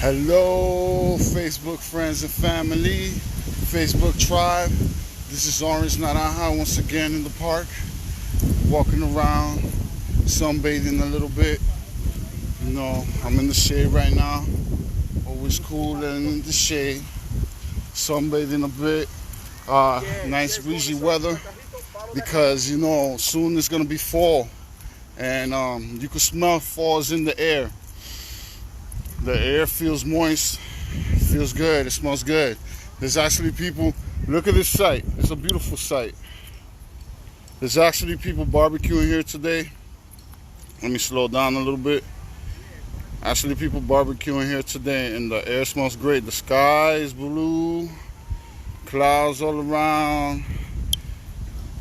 Hello, Facebook friends and family, Facebook tribe. This is Orange Naranja once again in the park, walking around, sunbathing a little bit. You know, I'm in the shade right now. Always cool and in the shade, sunbathing a bit. Nice breezy weather because soon it's gonna be fall, and you can smell fall's in the air. The air feels moist, feels good, it smells good. There's actually people, look at this sight, it's a beautiful sight. There's actually people barbecuing here today. Let me slow down a little bit. Actually people barbecuing here today and the air smells great. The sky is blue, clouds all around.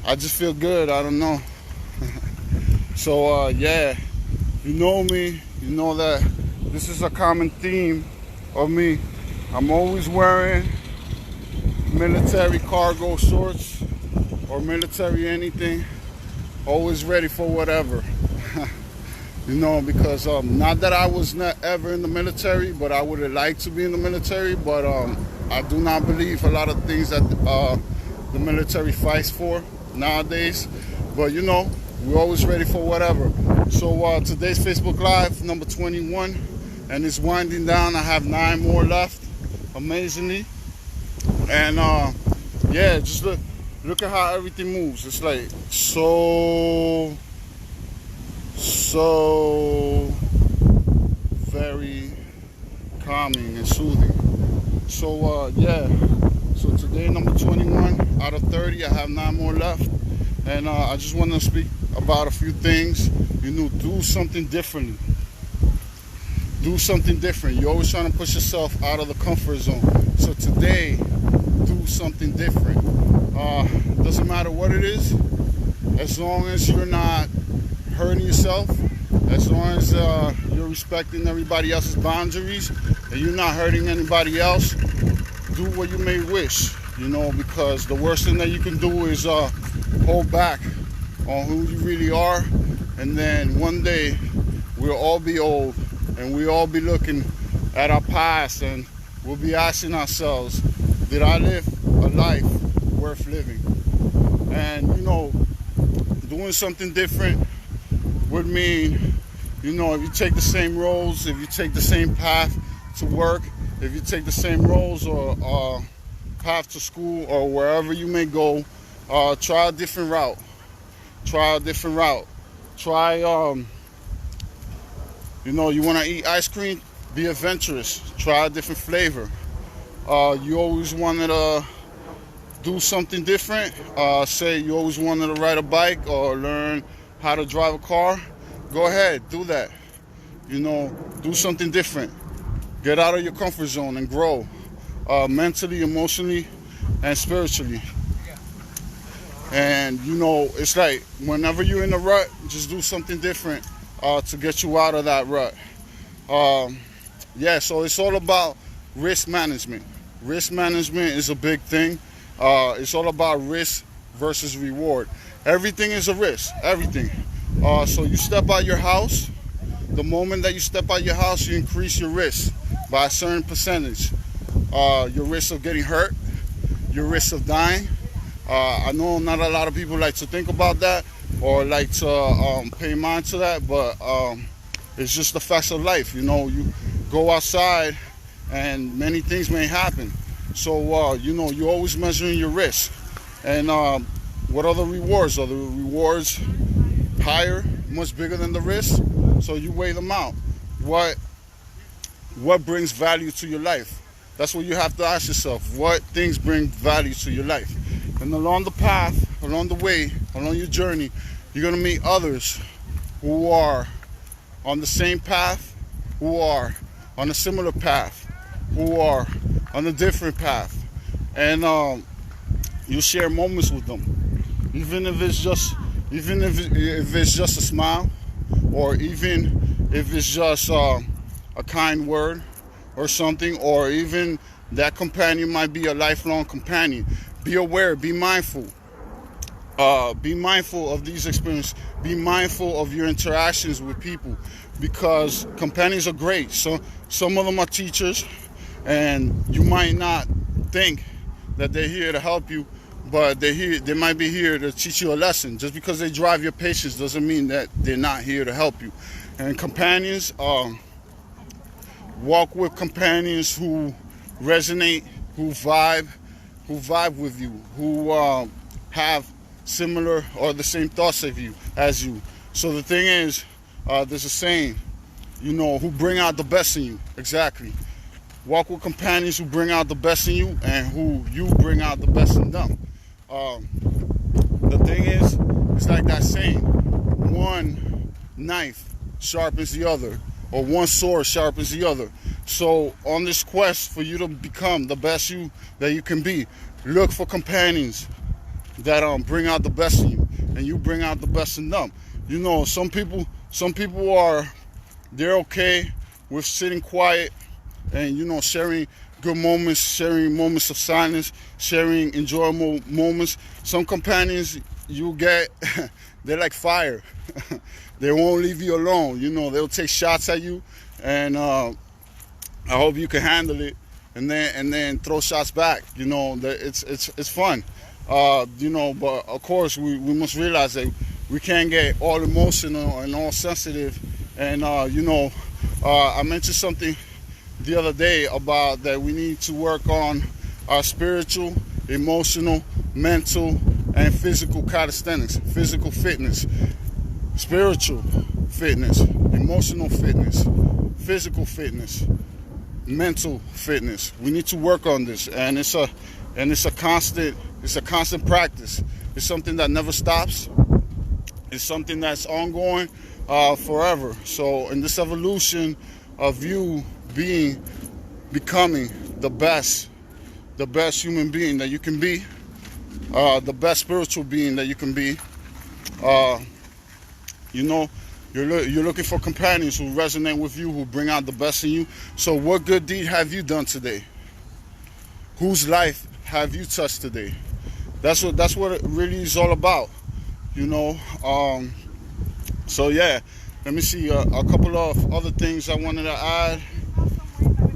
I just feel good, I don't know. So yeah, you know me, you know that this is a common theme of me. I'm always wearing military cargo shorts or military anything. Always ready for whatever. Because not that I was not ever in the military, but I would have liked to be in the military. But I do not believe a lot of things that the military fights for nowadays. But we're always ready for whatever. So today's Facebook Live, number 21. And it's winding down. I have 9 more left, amazingly. And yeah, just look at how everything moves. It's like so very calming and soothing. So yeah, so today number 21 out of 30. I have 9 more left, and I just want to speak about a few things. Do something differently. Do something different. You're always trying to push yourself out of the comfort zone. So today, do something different. Doesn't matter what it is, as long as you're not hurting yourself, as long as you're respecting everybody else's boundaries, and you're not hurting anybody else, do what you may wish. Because the worst thing that you can do is hold back on who you really are, and then one day we'll all be old. And we all be looking at our past and we'll be asking ourselves, did I live a life worth living? And, doing something different would mean, if you take the same roads, if you take the same path to work, if you take the same roads or path to school or wherever you may go, try a different route. Try a different route. Try, you want to eat ice cream? Be adventurous. Try a different flavor. You always wanted to do something different. Say you always wanted to ride a bike or learn how to drive a car. Go ahead, do that. Do something different. Get out of your comfort zone and grow mentally, emotionally, and spiritually. And it's like whenever you're in a rut, just do something different to get you out of that rut. Yeah, so it's all about risk management. Risk management is a big thing. It's all about risk versus reward. Everything is a risk, everything. So you step out your house, the moment that you step out your house, you increase your risk by a certain percentage. Your risk of getting hurt, your risk of dying. I know not a lot of people like to think about that or like to pay mind to that, but it's just the facts of life. You go outside and many things may happen. So you're always measuring your risk. And what are the rewards? Are the rewards higher, much bigger than the risk? So you weigh them out. What brings value to your life? That's what you have to ask yourself. What things bring value to your life? And along the path, along the way, along your journey, you're going to meet others who are on the same path, who are on a similar path, who are on a different path. And you share moments with them. Even if it's just a smile, or even if it's just a kind word or something, or even that companion might be a lifelong companion. Be aware, be mindful. Be mindful of these experiences. Be mindful of your interactions with people. because companions are great. So some of them are teachers, and you might not think that they're here to help you, but they might be here to teach you a lesson. Just because they drive your patience doesn't mean that they're not here to help you. And companions, walk with companions who resonate, who vibe with you, who have similar or the same thoughts as you. So the thing is, there's a saying, who bring out the best in you. Exactly. Walk with companions who bring out the best in you and who you bring out the best in them. The thing is, it's like that saying, one knife sharpens the other, or one sword sharpens the other. So on this quest for you to become the best you that you can be, look for companions that bring out the best in you, and you bring out the best in them. Some people they're okay with sitting quiet and sharing good moments, sharing moments of silence, sharing enjoyable moments. Some companions you get, they're like fire. They won't leave you alone. They'll take shots at you, and I hope you can handle it, and then throw shots back. It's fun. But of course we must realize that we can't get all emotional and all sensitive. And I mentioned something the other day about that we need to work on our spiritual, emotional, mental, and physical calisthenics, physical fitness, spiritual fitness, emotional fitness, physical fitness, mental fitness. We need to work on this, and it's a constant practice. It's something that never stops. It's something that's ongoing forever. So in this evolution of you becoming the best human being that you can be, the best spiritual being that you can be, you're looking for companions who resonate with you, who bring out the best in you. So what good deed have you done today? Whose life have you touched today? That's what it really is all about. So yeah, let me see a couple of other things I wanted to add.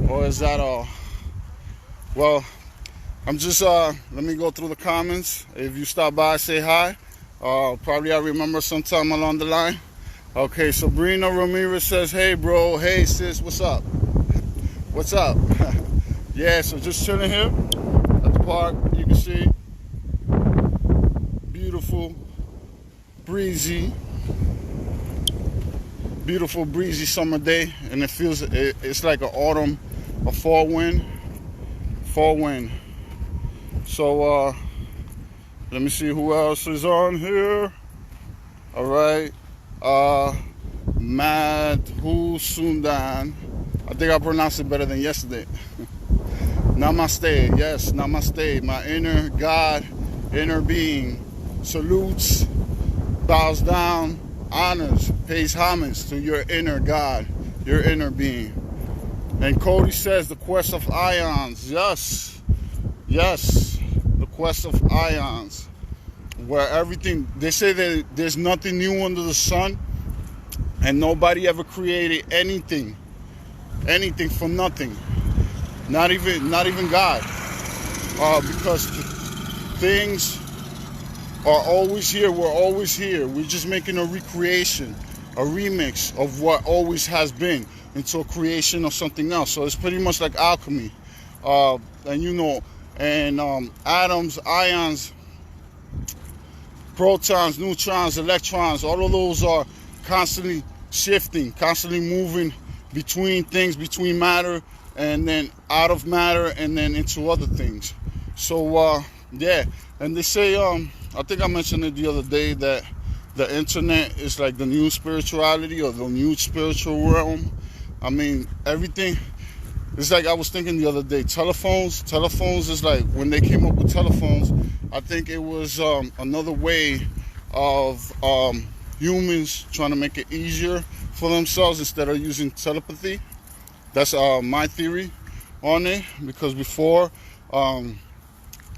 Or is that all? Well, I'm just let me go through the comments. If you stop by, say hi. Probably I remember sometime along the line. Okay, Sabrina Ramirez says, hey bro, hey sis, what's up? What's up? Yeah, so just chilling here at the park. You can see beautiful breezy summer day, and it's like a fall wind. So let me see who else is on here. All right, Madhu Sundan. I think I pronounced it better than yesterday. Namaste, yes, namaste. My inner God, inner being salutes, bows down, honors, pays homage to your inner God, your inner being. And Cody says the quest of ions. Yes, the quest of ions. Where everything, they say that there's nothing new under the sun, and nobody ever created anything from nothing. Not even God. Because things are always here. We're always here. We're just making a recreation, a remix of what always has been into a creation of something else. So it's pretty much like alchemy. Atoms, ions, protons, neutrons, electrons, all of those are constantly shifting, constantly moving between things, between matter, and then out of matter, and then into other things. So yeah, and they say, I think I mentioned it the other day, that the internet is like the new spirituality, or the new spiritual realm. I mean, everything. It's like I was thinking the other day, telephones is like, when they came up with telephones, I think it was another way of humans trying to make it easier for themselves instead of using telepathy. That's my theory on it, because before,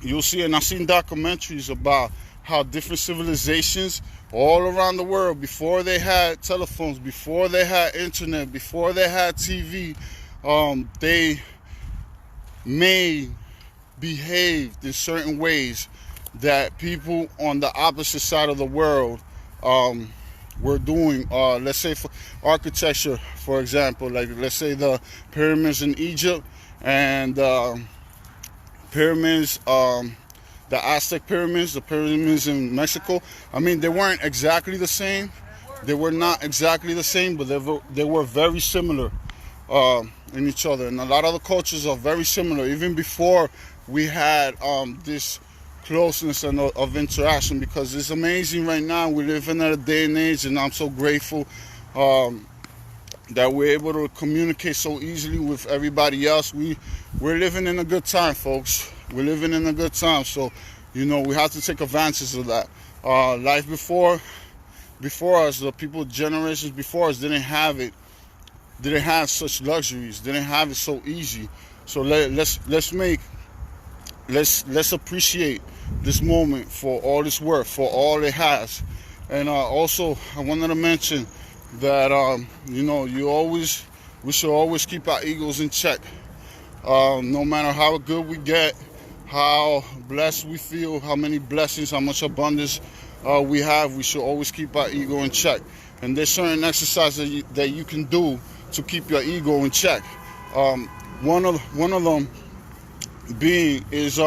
you'll see, and I've seen documentaries about how different civilizations all around the world, before they had telephones, before they had internet, before they had TV, they behaved in certain ways that people on the opposite side of the world were doing. Let's say for architecture, for example, like let's say the pyramids in Egypt and pyramids, the Aztec pyramids, the pyramids in Mexico. I mean, they weren't exactly the same. They were not exactly the same, but they were very similar in each other. And a lot of the cultures are very similar, even before we had this closeness and of interaction, because it's amazing right now. We live in a day and age, and I'm so grateful that we're able to communicate so easily with everybody else. We're living in a good time, folks. We're living in a good time, so we have to take advantage of that. Life before us, the people generations before us didn't have such luxuries, didn't have it so easy. So let's appreciate this moment for all it's worth, for all it has. And also, I wanted to mention that we should always keep our egos in check. No matter how good we get, how blessed we feel, how many blessings, how much abundance we have, we should always keep our ego in check. And there's certain exercises that you can do to keep your ego in check. One of them being is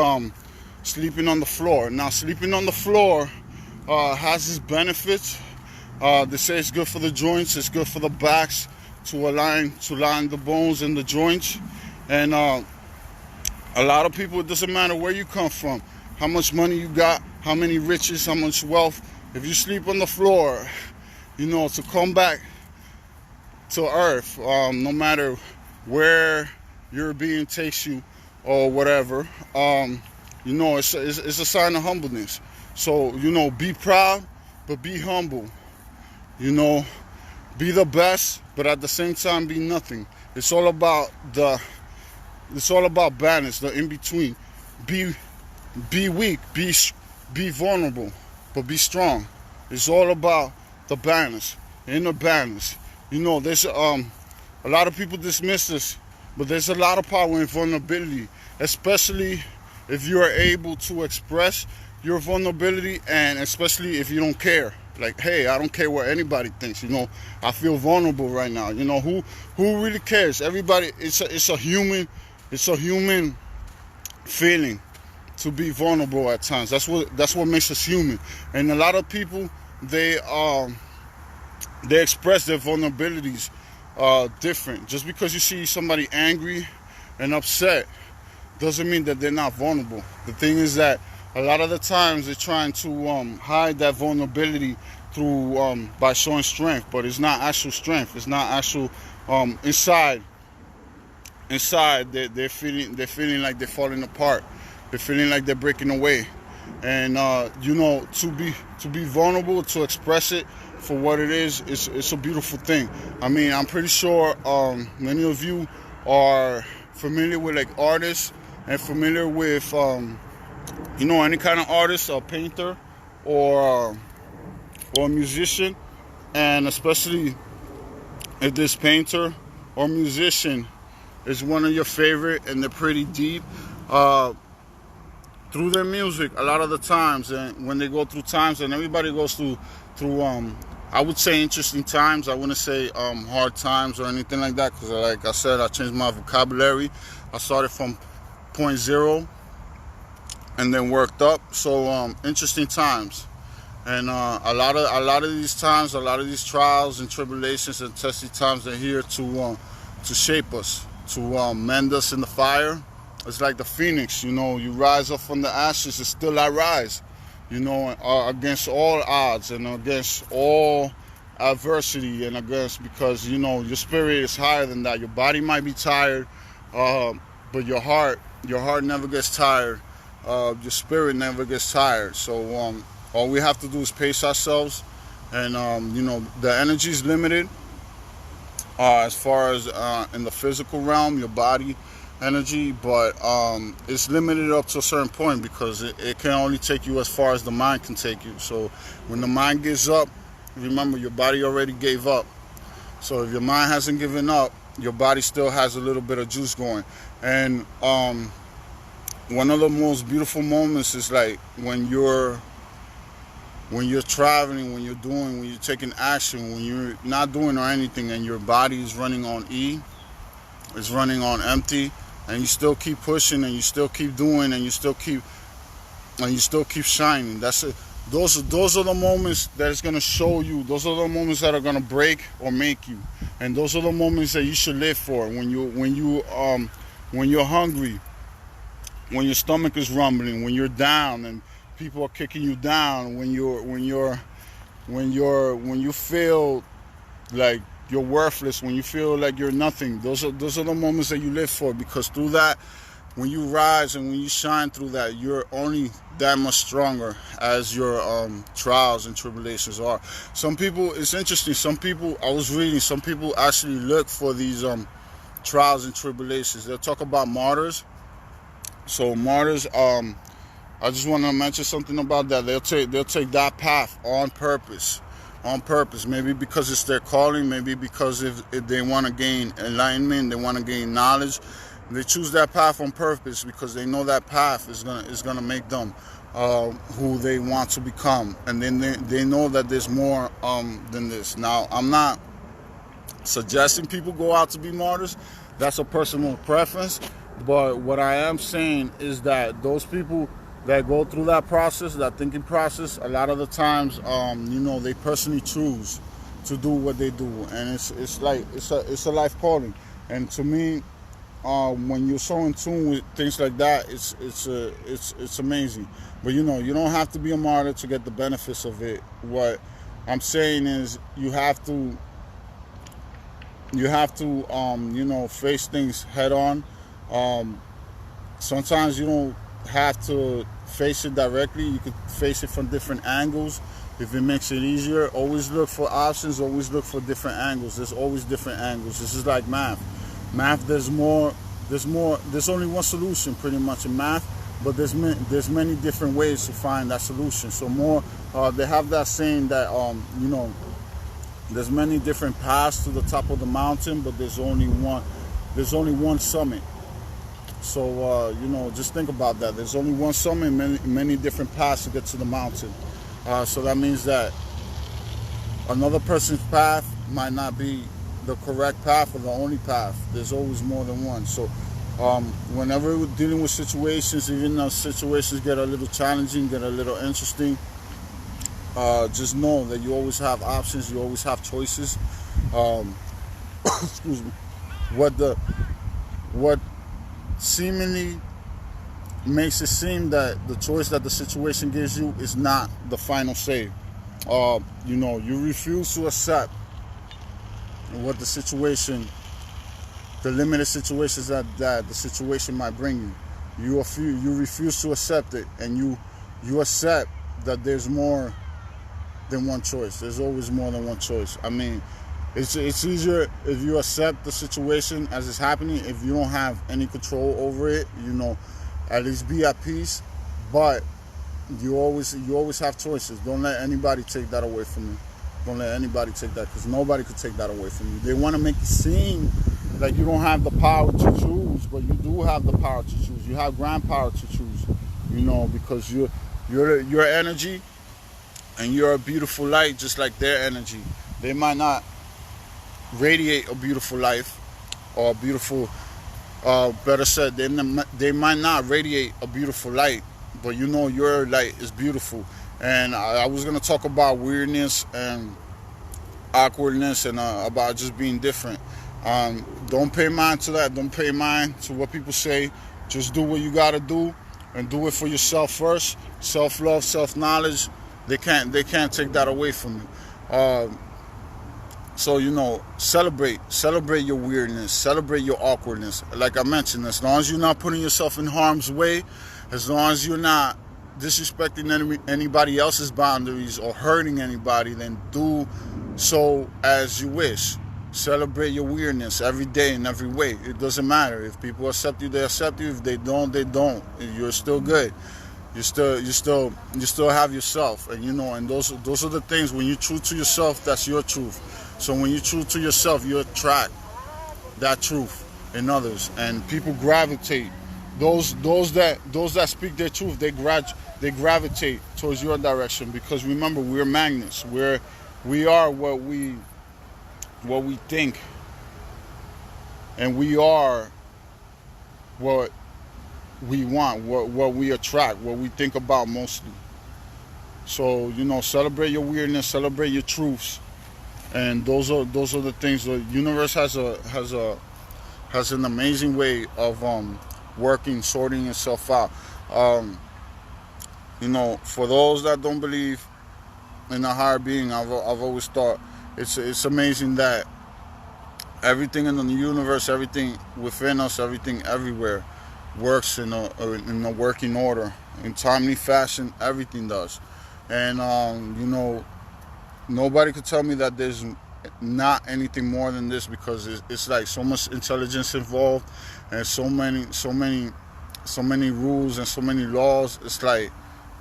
sleeping on the floor. Now, sleeping on the floor has its benefits. They say it's good for the joints, it's good for the backs, to line the bones and the joints. And a lot of people, it doesn't matter where you come from, how much money you got, how many riches, how much wealth. If you sleep on the floor, to come back to earth, no matter where your being takes you or whatever, it's a sign of humbleness. So, be proud, but be humble. Be the best, but at the same time, be nothing. It's all about balance, the in between. Be weak, be vulnerable, but be strong. It's all about the balance, inner balance. There's a lot of people dismiss this, but there's a lot of power in vulnerability, especially if you are able to express your vulnerability, and especially if you don't care. Like, hey, I don't care what anybody thinks. I feel vulnerable right now. Who really cares? Everybody. It's a human feeling to be vulnerable at times. That's what makes us human. And a lot of people, they express their vulnerabilities different. Just because you see somebody angry and upset doesn't mean that they're not vulnerable. The thing is that a lot of the times they're trying to hide that vulnerability through by showing strength, but it's not actual strength. It's not actual inside. They're feeling like they're falling apart. They're feeling like they're breaking away. And to be vulnerable, to express it for what it is, it's a beautiful thing. I mean, I'm pretty sure many of you are familiar with like artists and familiar with any kind of artist, a painter or a musician, and especially if this painter or musician is one of your favorite and they're pretty deep through their music. A lot of the times, and when they go through times, and everybody goes through I would say interesting times. I wouldn't say hard times or anything like that, because like I said, I changed my vocabulary. I started from point zero and then worked up. So interesting times. And a lot of these times, a lot of these trials and tribulations and testy times are here to shape us, to mend us in the fire. It's like the phoenix, you rise up from the ashes, and still I rise, against all odds and against all adversity, and against, because your spirit is higher than that. Your body might be tired, but your heart never gets tired. Your spirit never gets tired. So all we have to do is pace ourselves, and the energy is limited as far as in the physical realm. Your body energy, but it's limited up to a certain point because it can only take you as far as the mind can take you. So when the mind gives up, remember your body already gave up. So if your mind hasn't given up, your body still has a little bit of juice going. And one of the most beautiful moments is like when you're traveling, when you're taking action, when you're not doing or anything, and your body is running on E, it's running on empty, and you still keep pushing, and you still keep doing, and you still keep shining. That's it. Those are the moments that it's gonna show you. Those are the moments that are gonna break or make you, and those are the moments that you should live for. When you're hungry, when your stomach is rumbling, when you're down and people are kicking you down, when you feel like you're worthless, when you feel like you're nothing. Those are the moments that you live for, because through that, when you rise and when you shine through that, you're only that much stronger as your trials and tribulations are. Some people, it's interesting, some people, I was reading, some people actually look for these trials and tribulations. They'll talk about martyrs. So martyrs, I just want to mention something about that. They'll take that path on purpose. Maybe because it's their calling, maybe because if they want to gain enlightenment, they want to gain knowledge. They choose that path on purpose because they know that path is gonna make them who they want to become, and then they know that there's more than this. Now, I'm not suggesting people go out to be martyrs. That's a personal preference. But what I am saying is that those people that go through that process, that thinking process, a lot of the times, they personally choose to do what they do, and it's a life calling. And to me, when you're so in tune with things like that, it's amazing. But you don't have to be a martyr to get the benefits of it. What I'm saying is you have to face things head on. Sometimes you don't have to face it directly. You could face it from different angles if it makes it easier. Always look for options, always look for different angles. There's always different angles. This is like math. There's only one solution pretty much in math, but there's many different ways to find that solution. So they have that saying that there's many different paths to the top of the mountain, but there's only one summit. So just think about that. There's only one summit, many different paths to get to the mountain. So that means that another person's path might not be the correct path or the only path. There's always more than one. So whenever we're dealing with situations, even though situations get a little challenging, get a little interesting, just know that you always have options, you always have choices. Excuse me. What seemingly makes it seem that the choice that the situation gives you is not the final say. You refuse to accept what the limited situations that the situation might bring you. You refuse to accept it, and you accept that there's more than one choice. There's always more than one choice. I mean, it's easier if you accept the situation as it's happening. If you don't have any control over it, at least be at peace. But you always have choices. Don't let anybody take that away from you. Don't let anybody take that, because nobody could take that away from you. They want to make it seem like you don't have the power to choose, but you do have the power to choose. You have grand power to choose, because your energy, and you're a beautiful light just like their energy. They might not radiate a beautiful life, or a beautiful, better said, they might not radiate a beautiful light, but your light is beautiful. And I was going to talk about weirdness and awkwardness and about just being different. Don't pay mind to that. Don't pay mind to what people say. Just do what you got to do, and do it for yourself first. Self-love, self-knowledge, they can't take that away from you. So, celebrate your weirdness, celebrate your awkwardness. Like I mentioned, as long as you're not putting yourself in harm's way, as long as you're not disrespecting anybody else's boundaries or hurting anybody, then do so as you wish. Celebrate your weirdness every day in every way. It doesn't matter. If people accept you, they accept you. If they don't, they don't. You're still good. You still have yourself, and and those are the things. When you're true to yourself, that's your truth. So when you're true to yourself, you attract that truth in others, and people gravitate. Those that speak their truth, they gravitate towards your direction, because remember, we're magnets. We are what we think, and we are what we want, what we attract, what we think about mostly. So celebrate your weirdness, celebrate your truths, and those are the things. The universe has an amazing way of working, sorting itself out. For those that don't believe in a higher being, I've always thought it's amazing that everything in the universe, everything within us, everything everywhere works in a working order, in timely fashion. Everything does, and nobody could tell me that there's not anything more than this, because it's like so much intelligence involved, and so many rules and so many laws. It's like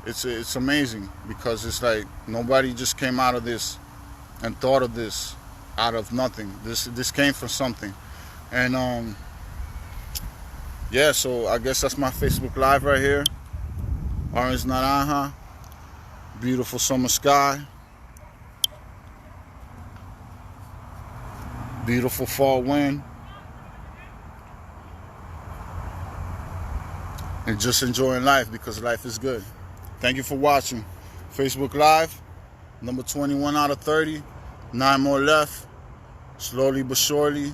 it's amazing, because it's like nobody just came out of this and thought of this out of nothing. This came from something, and yeah. So I guess that's my Facebook Live right here. Orange Naranja, beautiful summer sky, beautiful fall wind, and just enjoying life, because life is good. Thank you for watching. Facebook Live, number 21 out of 30. 9 more left. Slowly but surely.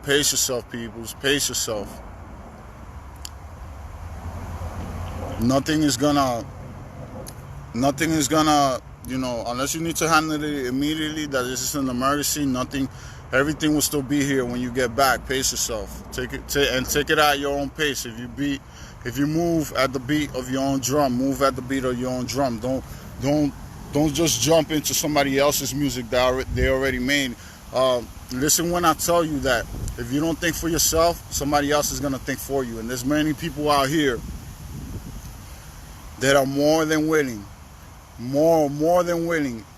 Pace yourself, peoples. Pace yourself. Nothing is gonna, unless you need to handle it immediately, that this is an emergency, everything will still be here when you get back. Pace yourself. Take it at your own pace. If you move at the beat of your own drum, move at the beat of your own drum. Don't just jump into somebody else's music that they already made. Listen when I tell you that if you don't think for yourself, somebody else is gonna think for you. And there's many people out here that are more than willing,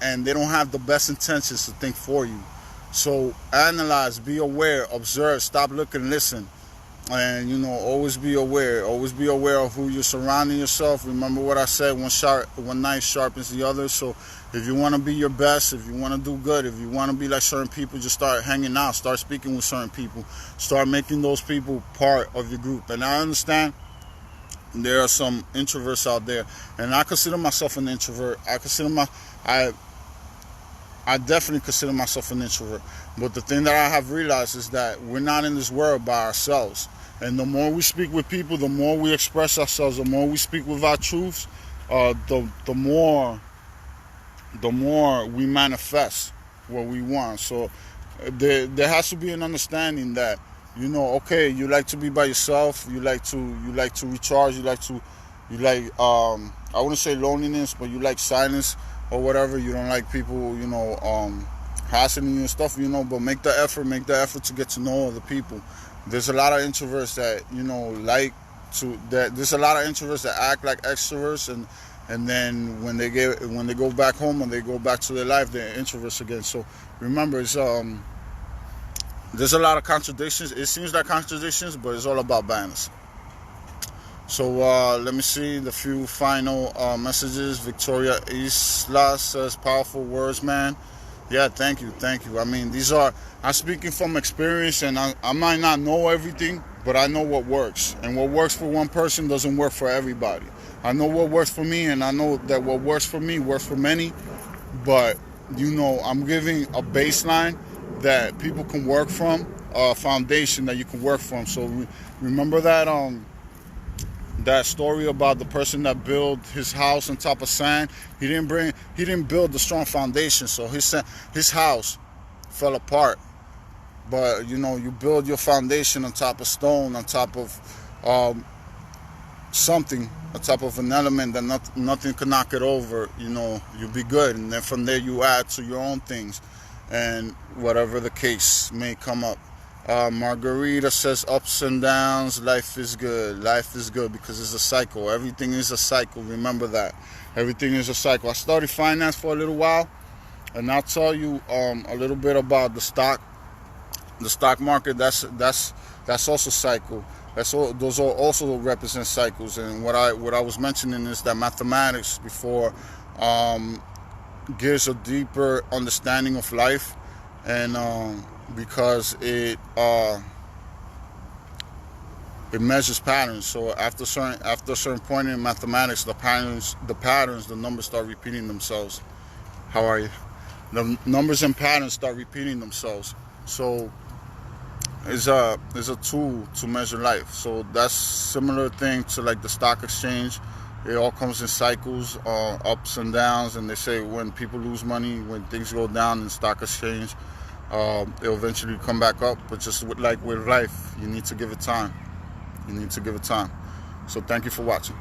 and they don't have the best intentions to think for you. So analyze, be aware, observe, stop, look, and listen. And always be aware of who you're surrounding yourself. Remember what I said, one knife sharpens the other. So if you want to be your best, if you want to do good, if you want to be like certain people, just start hanging out, start speaking with certain people, start making those people part of your group. And I understand there are some introverts out there, and I consider myself an introvert. I definitely consider myself an introvert. But the thing that I have realized is that we're not in this world by ourselves. And the more we speak with people, the more we express ourselves, the more we speak with our truths, the more we manifest what we want. So there has to be an understanding that, okay, you like to be by yourself, you like to recharge, I wouldn't say loneliness, but you like silence or whatever. You don't like people, hassling you and stuff, but make the effort to get to know other people. There's a lot of introverts that, there's a lot of introverts that act like extroverts, and then when they go back home and they go back to their life, they're introverts again. So remember, it's there's a lot of contradictions. It seems like contradictions, but it's all about balance. So let me see the few final messages. Victoria Isla says, powerful words, man. Yeah, thank you. I mean, I'm speaking from experience, and I might not know everything, but I know what works. And what works for one person doesn't work for everybody. I know what works for me, and I know that what works for me works for many. But, I'm giving a baseline that people can work from, a foundation that you can work from. So remember that story about the person that built his house on top of sand. He didn't build the strong foundation, so his house fell apart. But you build your foundation on top of stone, on top of something, on top of an element that nothing can knock it over. You'll be good, and then from there you add to your own things. and whatever the case may come up. Margarita says ups and downs, life is good. Life is good because it's a cycle. Everything is a cycle. Remember that. Everything is a cycle. I studied finance for a little while, and I'll tell you a little bit about the stock market. That's also cycle. Those all also represent cycles. And what I was mentioning is that mathematics before gives a deeper understanding of life, and because it measures patterns. So after a certain point in mathematics, the numbers start repeating themselves. How are you? The numbers and patterns start repeating themselves. So it's a tool to measure life. So that's similar thing to like the stock exchange. It all comes in cycles, ups and downs. And they say when people lose money, when things go down in stock exchange, it'll eventually come back up. But just like with life, you need to give it time. You need to give it time. So thank you for watching.